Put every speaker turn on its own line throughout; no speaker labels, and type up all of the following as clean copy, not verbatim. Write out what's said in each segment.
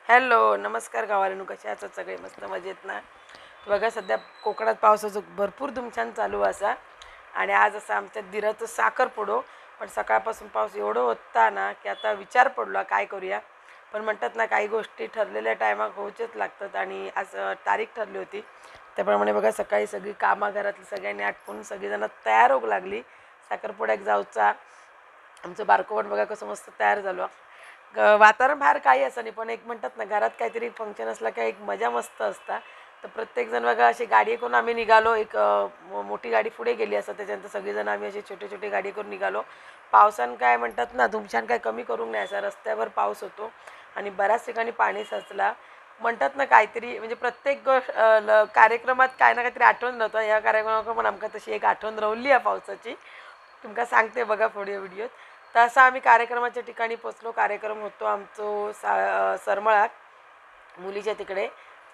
Hello नमस्कार गावाला कशा आहात सगळे मस्त मजेत ना। बघा सध्या कोकणात पावसाचं भरपूर धुमछान चालू असा आणि आज असं आमच्या दिराचं साखरपुडो पण सकाळपासून पाऊस एवढं होता ना की आता विचार पडला काय करूया। पण म्हणतात ना काही गोष्टी ठरलेल्या टायमात होऊचच लागतात आणि आज तारीख ठरली होती त्याप्रमाणे बघा सकाळी सगळी कामं घरातली सगळ्यांनी आटपून सगळीजण तयार होऊ लागली साखरपुड्याक जाऊचा। आमचं बारकोण बघा कसं मस्त तयार झालो। वातावरण बाहेर काही असं नाही पण एक म्हणतात ना घरात काहीतरी फंक्शन असलं का एक मजा मस्त असता। तर प्रत्येकजण बघा अशी गाडी करून आम्ही निघालो एक मोठी गाडी पुढे गेली असं त्याच्यानंतर सगळेजण आम्ही अशी छोटे छोटे गाडी करून निघालो। पावसान काय म्हणतात ना धुमशान काय कमी करून नाही असा रस्त्यावर पाऊस होतो आणि बऱ्याच ठिकाणी पाणी साचला। म्हणतात ना काहीतरी म्हणजे प्रत्येक कार्यक्रमात काय ना काहीतरी आठवण नव्हतं या कार्यक्रमात पण आमका तशी एक आठवण राहिली आहे पावसाची तुमका सांगते बघा पुढे व्हिडिओत। तर असं आम्ही कार्यक्रमाच्या ठिकाणी पोचलो। कार्यक्रम होतो आमचो सरमळात मुलीच्या तिकडे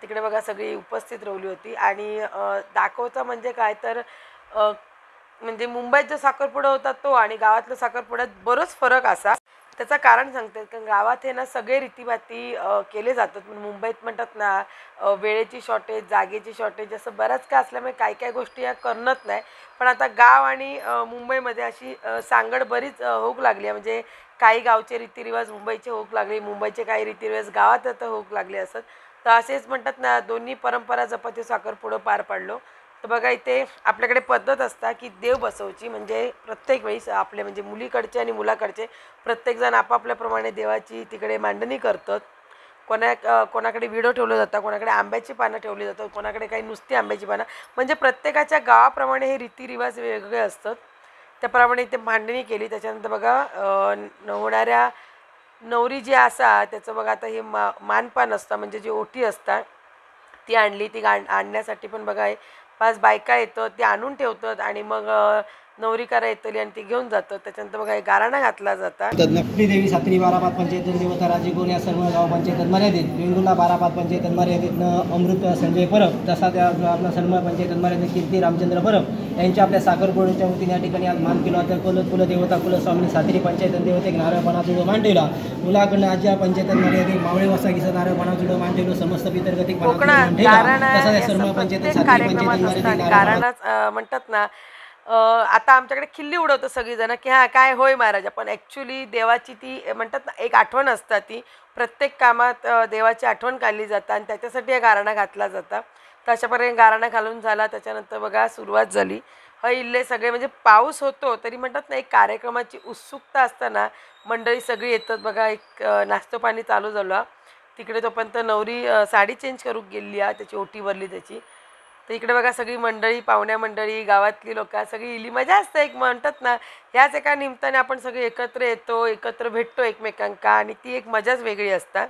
तिकडे बघा सगळी उपस्थित राहिली होती आणि दाखवचा म्हणजे काय तर म्हणजे मुंबईत जो साखरपुडा होता तो आणि गावातल्या साखरपुड्यात बरंच फरक असा। त्याचं कारण सांगते कारण गावात हे ना सगळे रीतीभाती केले जातात पण मुंबईत म्हणतात ना वेळेची शॉर्टेज जागेची शॉर्टेज असं बऱ्याच काय असल्यामुळे काही काही गोष्टी या करणत नाही। पण आता गाव आणि मुंबईमध्ये अशी सांगड बरीच होऊ लागली म्हणजे काही गावचे रीतिरिवाज मुंबईचे होऊ लागले मुंबईचे काही रीतिरिवाज गावात आता होऊ लागले असत। तर असेच म्हणतात ना दोन्ही परंपरा जपत साखरपुडं पार पाडलो। तर बघा इथे आपल्याकडे पद्धत असता की देव बसवची म्हणजे प्रत्येक वेळी आपले म्हणजे मुलीकडचे आणि मुलाकडचे प्रत्येकजण आपापल्याप्रमाणे देवाची तिकडे मांडणी करतात। कोणाकडे विडो ठेवलं जातं कोणाकडे आंब्याची पानं ठेवली जातात कोणाकडे काही नुसती आंब्याची पानं म्हणजे प्रत्येकाच्या गावाप्रमाणे हे रीतिरिवाज वेगवेगळे असतात। त्याप्रमाणे इथे मांडणी केली त्याच्यानंतर बघा होणाऱ्या नवरी जी असा त्याचं बघा आता हे मानपान असतं म्हणजे जी ओटी असतात ती आणली ती आणण्यासाठी पण बघा 5 बायका येतात ती आणून ठेवतात आणि मग नवरी करा येतली आणि ती घेऊन जातात। त्याच्यानंतर बघा गाराणा घातला जाता।
नकली देवी सात्री 12 पंचायत देवता राजीगोन या सर्व गाव पंचायत मर्यादित वेंगुर्ला 12 पंचायत मर्यादित अमृत संजय परब तसा त्या आपला सर्व पंचायत मर्यादित कीर्ती रामचंद्र परब यांच्या आपल्या साखरपुड्याच्या वतीने या ठिकाणी आज मान केला होता। कुलदेवता कुलस्वामी सात्री पंचायत देवतेक नारळपणा जुडो मान ठेवला। मुलाकडनं आज या पंचायत मर्यादित मावळे वसागीचा नारळपणा जुडो मान ठेवलो। समस्त पितरगतिक तसा सर्व पंचायत सात्री
पंचायत म्हणतात ना आता आमच्याकडे खिल्ली उडवतं सगळीजण की हां काय होय महाराजा पण ॲक्च्युली देवाची ती म्हणतात ना एक आठवण असतात ती प्रत्येक कामात देवाची आठवण काढली जातं आणि त्याच्यासाठी हा गाराणा घातला जाता। तर अशाप्रकारे गाराणा घालून झाला त्याच्यानंतर बघा सुरुवात झाली। इल्ले सगळे म्हणजे पाऊस होतो तरी म्हणतात ना एक कार्यक्रमाची उत्सुकता असताना मंडळी सगळी येतात बघा एक नाश्ता पाणी चालू झालं तिकडे तोपर्यंत नवरी साडी चेंज करून गेली आहे त्याची ओटी भरली त्याची। तर इकडे बघा सगळी मंडळी पाहुण्या मंडळी गावातली लोक सगळी इली मजा असते एक म्हणतात ना ह्याच एका निमित्ताने आपण सगळे एकत्र येतो एकत्र भेटतो एकमेकांका आणि ती एक मजाच वेगळी असता।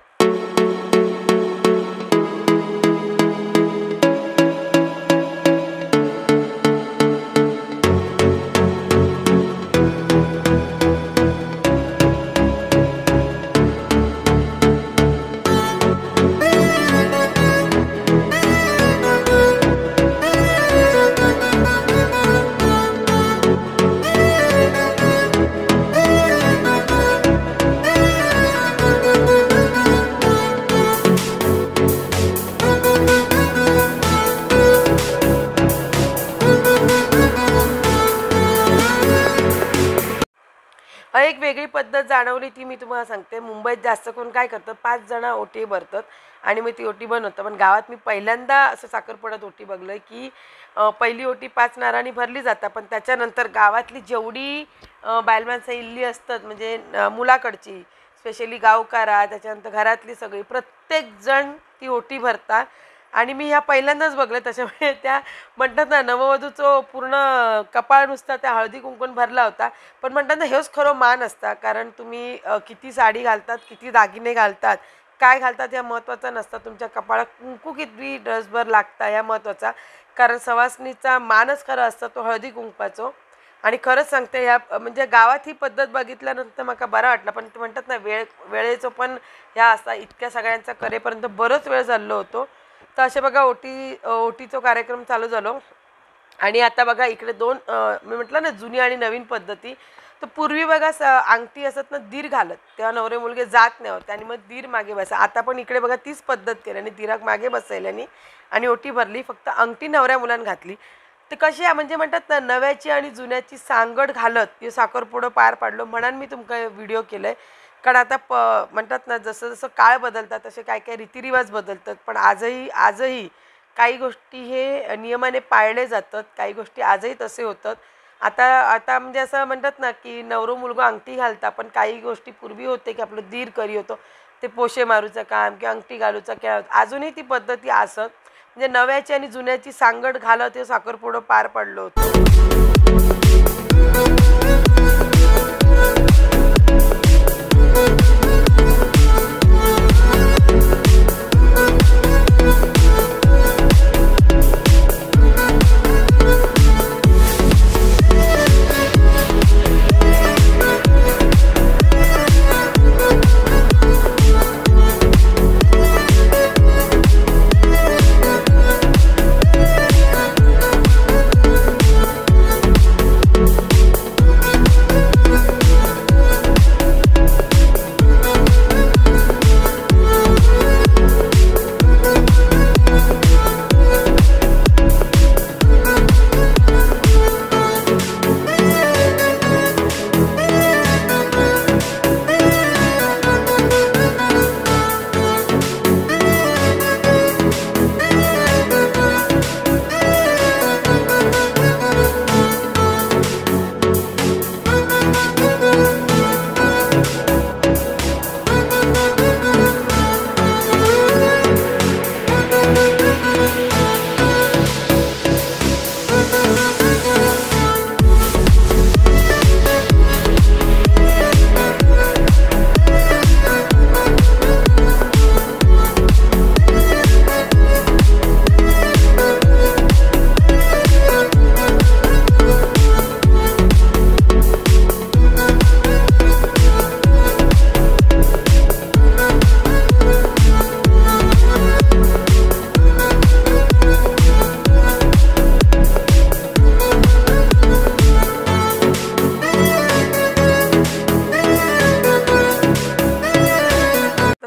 एक वेगळी पद्धत जाणवली ती मी तुम्हाला सांगते। मुंबईत जास्त करून काय करतात 5 जण ओटी भरतात आणि मग ती ओटी बनवतं पण गावात मी पहिल्यांदा असं साखरपुड्यात ओटी बघलं की पहिली ओटी 5 नारांनी भरली जातात पण त्याच्यानंतर गावातली जेवढी बायलमाणसं इल्ली असतात म्हणजे मुलाकडची स्पेशली गावकारा त्याच्यानंतर घरातली सगळी प्रत्येकजण ती ओटी भरतात आणि मी ह्या पहिल्यांदाच बघलं। त्याच्यामुळे त्या म्हणतात ना नववधूचं पूर्ण कपाळ नुसता त्या हळदी कुंकून भरला होता पण म्हणतात ना हेच खरं मान असता कारण तुम्ही किती साडी घालतात किती दागिने घालतात काय घालतात या महत्त्वाचं नसतं तुमच्या कपाळात कुंकू किती ड्रेसभर लागता या महत्त्वाचा कारण सवासणीचा मानच खरं असतं तो हळदी कुंकवाचो। आणि खरंच सांगते ह्या म्हणजे गावात ही पद्धत बघितल्यानंतर मला बरं वाटलं पण ते म्हणतात ना वेळेचं पण ह्या असता इतक्या सगळ्यांचा करेपर्यंत बरंच वेळ झालो होतो। तर असे बघा ओटीचा कार्यक्रम चालू झालो आणि आता बघा इकडे 2 मी म्हटलं ना जुनी आणि नवीन पद्धती तर पूर्वी बघा अंगठी असत ना दीर घालत, तेव्हा नवरे मुलगे जात नाही होते आणि मग दीर मागे बसा. आता पण इकडे बघा तीच पद्धत केल्याने दीराक मागे बसवल्याने आणि ओटी भरली, फक्त अंगठी नवऱ्या मुलांना घातली. ते कशी आहे म्हणजे म्हणतात ना नव्याची आणि जुन्याची सांगड घालत हे साखरपुडं पार पाडलो म्हणून मी तुमका व्हिडिओ केलं आहे. कारण आता म्हणतात ना जसं जसं काळ बदलतात तसे काय काय रीतिरिवाज बदलतात, पण आजही काही गोष्टी हे नियमाने पाळले जातात, काही गोष्टी आजही तसे होतात. आता आता म्हणजे असं म्हणतात ना की नवरो मुलगा अंगठी घालता, पण काही गोष्टी पूर्वी होते की आपलं दीर करी होतो ते पोशे मारूचं काम किंवा अंगठी घालूचा खेळ अजूनही ती पद्धती असत. म्हणजे नव्याची आणि जुन्याची सांगड घालत हे साखरपुडं पार पडलं होतं.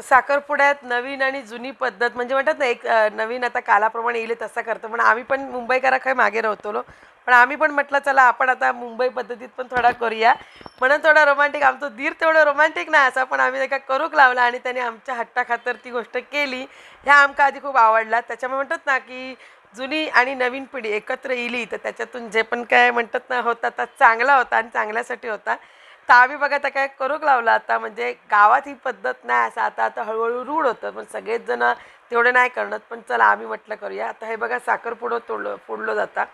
साखरपुड्यात नवीन आणि जुनी पद्धत म्हणजे म्हणतात ना एक नवीन आता कालाप्रमाणे येईल तसा करतो, पण आम्ही पण मुंबईकरा काही मागे राहतो, पण आम्ही पण म्हटलं चला आपण आता मुंबई पद्धतीत पण थोडा करूया म्हणून थोडा रोमॅन्टिक. आमचं दीर तेवढं रोमॅन्टिक नाही असा, पण आम्ही एका करूक लावला आणि त्याने आमच्या हट्टाखातर ती गोष्ट केली. ह्या आमका आधी खूप आवडला. त्याच्यामुळे म्हणतात ना की जुनी आणि नवीन पिढी एकत्र येईल तर त्याच्यातून जे पण काय म्हणतात ना होता तर चांगला होता आणि चांगल्यासाठी होता. तर आम्ही बघा आता काय करूक लावला. आता म्हणजे गावात ही पद्धत नाही असं आता आता हळूहळू रूढ होतं, पण सगळेच जण तेवढे नाही करणार, पण चला आम्ही म्हटलं करूया. आता हे बघा साखरपुडं फोडलं जातं.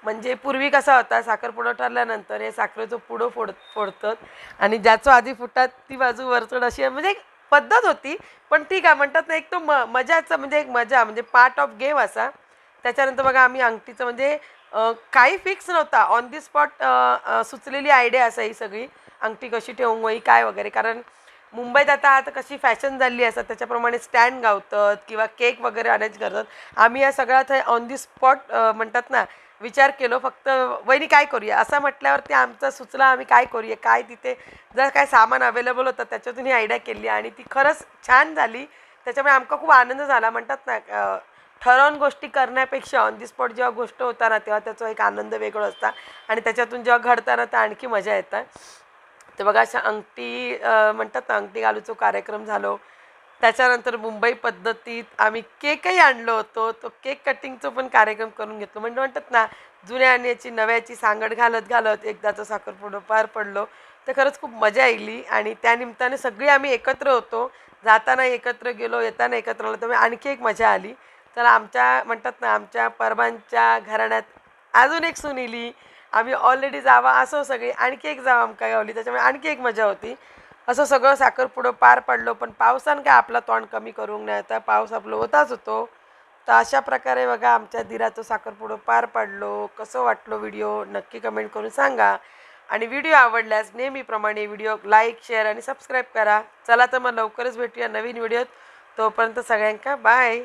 म्हणजे पूर्वी कसा होता साखरपुडं ठरल्यानंतर हे साखरेचं पुडं फोडतात आणि ज्याचं आधी फुटतात ती बाजू वरचढ अशी म्हणजे एक पद्धत होती. पण ठीक आहे म्हणतात ना एक तो मजाचं म्हणजे एक मजा म्हणजे पार्ट ऑफ गेम असा. त्याच्यानंतर बघा आम्ही अंगठीचं म्हणजे काही फिक्स नव्हता, ऑन दी स्पॉट सुचलेली आयडिया असा ही सगळी अंगठी कशी ठेवून वही काय वगैरे. कारण मुंबईत आता कशी फॅशन झाली असतात त्याच्याप्रमाणे स्टँड गावतात किंवा केक वगैरे अरेंज करतात. आम्ही या सगळ्यात ऑन दी स्पॉट म्हणतात ना विचार केलो, फक्त वहिनी काय करूया असं म्हटल्यावरती आमचं सुचलं आम्ही काय करूया, काय तिथे जर काय सामान अवेलेबल होतं त्याच्यातून ही आयडिया केली आणि ती खरंच छान झाली. त्याच्यामुळे आमका खूप आनंद झाला. म्हणतात ना ठरवून गोष्टी करण्यापेक्षा ऑन दी स्पॉट जेव्हा गोष्ट होता ना तेव्हा त्याचा एक आनंद वेगळा असता आणि त्याच्यातून जेव्हा घडताना तर आणखी मजा येतात. ते बघा अशा अंगठी म्हणतात ना अंगठी घालूचा कार्यक्रम झालो. त्याच्यानंतर मुंबई पद्धतीत आम्ही केकही आणलो होतो, तो केक कटिंगचा पण कार्यक्रम करून घेतलो. म्हणजे म्हणतात ना जुन्या आणि याची नव्याची सांगड घालत घालत एकदाचं साखरपुडं पार पडलो. तर खरंच खूप मजा आली आणि त्यानिमित्ताने सगळे आम्ही एकत्र होतो. जाताना एकत्र गेलो, येताना एकत्र आलो, त्यामुळे आणखी एक मजा आली. तर आमच्या म्हणतात ना आमच्या परबांच्या घराण्यात अजून एक सून इली. आम्ही ऑलरेडी जावा असो सगळी आणखी एक जावा आमका गावली, त्याच्यामुळे आणखी एक मजा होती. असं सगळं साखरपुडं पार पडलो. पण पावसानं काय आपला तोंड कमी करून नाही, तर पाऊस आपलं होताच होतो. तर अशा प्रकारे बघा आमच्या दिराचं साखरपुडं पार पडलो. कसं वाटलो व्हिडिओ नक्की कमेंट करून सांगा आणि व्हिडिओ आवडल्यास नेहमीप्रमाणे व्हिडिओ लाईक शेअर आणि सबस्क्राईब करा. चला तर मग लवकरच भेटूया नवीन व्हिडिओत. तोपर्यंत सगळ्यांका बाय.